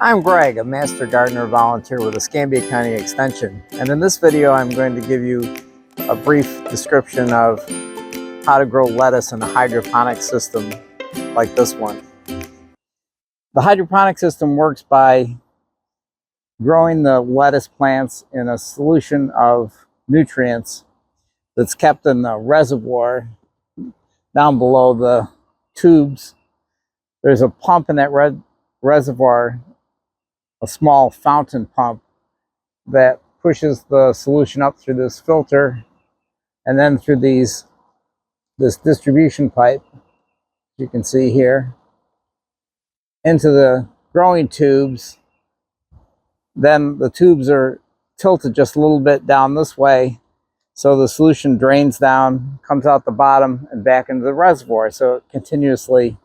I'm Greg, a Master Gardener Volunteer with Escambia County Extension, and in this video I'm going to give you a brief description of how to grow lettuce in a hydroponic system like this one. The hydroponic system works by growing the lettuce plants in a solution of nutrients that's kept in the reservoir down below the tubes. There's a pump in that reservoir, a small fountain pump that pushes the solution up through this filter and then through this distribution pipe, you can see here, into the growing tubes. Then the tubes are tilted just a little bit down this way, so the solution drains down, comes out the bottom and back into the reservoir, so it continuously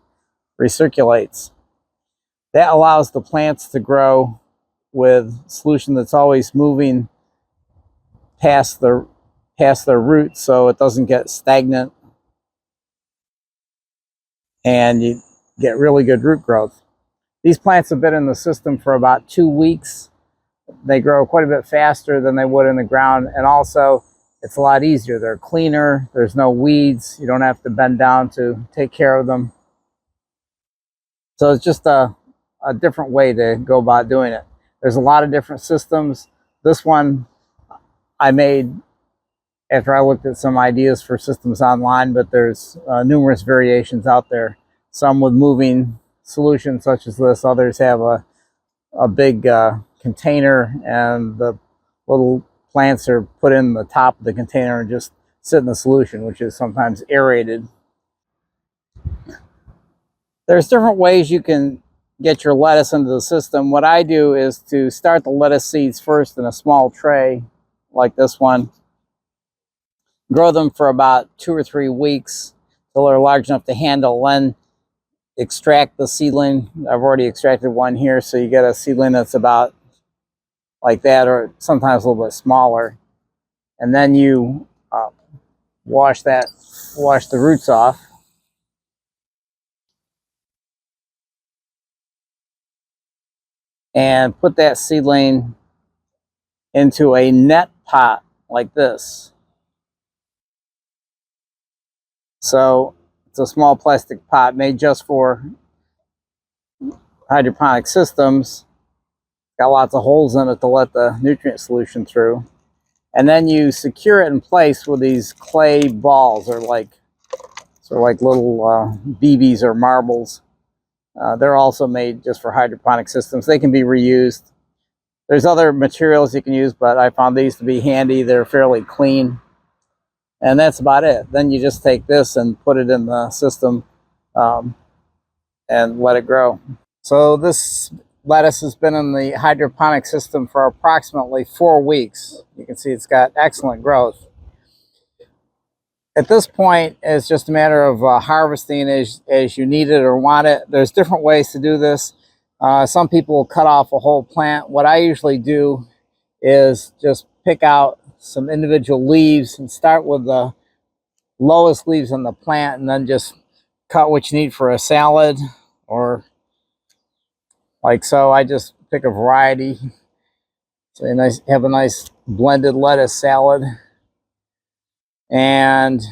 recirculates. That allows the plants to grow with solution that's always moving past their roots, so it doesn't get stagnant and you get really good root growth. These plants have been in the system for about 2 weeks. They grow quite a bit faster than they would in the ground, and also it's a lot easier. They're cleaner, there's no weeds, you don't have to bend down to take care of them. So it's just a different way to go about doing it. There's a lot of different systems. This one I made after I looked at some ideas for systems online, but there's numerous variations out there. Some with moving solutions such as this. Others have a big container and the little plants are put in the top of the container and just sit in the solution, which is sometimes aerated. There's different ways you can get your lettuce into the system. What I do is to start the lettuce seeds first in a small tray like this one, grow them for about 2 or 3 weeks till they're large enough to handle, then extract the seedling. I've already extracted one here, so you get a seedling that's about like that, or sometimes a little bit smaller, and then you wash the roots off. And put that seedling into a net pot like this. So it's a small plastic pot made just for hydroponic systems. Got lots of holes in it to let the nutrient solution through. And then you secure it in place with these clay balls, or like little BBs or marbles. They're also made just for hydroponic systems. They can be reused. There's other materials you can use, but I found these to be handy. They're fairly clean. And that's about it. Then you just take this and put it in the system and let it grow. So this lettuce has been in the hydroponic system for approximately 4 weeks. You can see it's got excellent growth. At this point, it's just a matter of harvesting as you need it or want it. There's different ways to do this. Some people will cut off a whole plant. What I usually do is just pick out some individual leaves and start with the lowest leaves on the plant, and then just cut what you need for a salad, or like so. I just pick a variety. So have a nice blended lettuce salad. And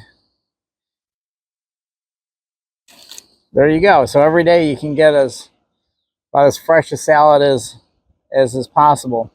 there you go. So every day you can get about as fresh a salad as is possible.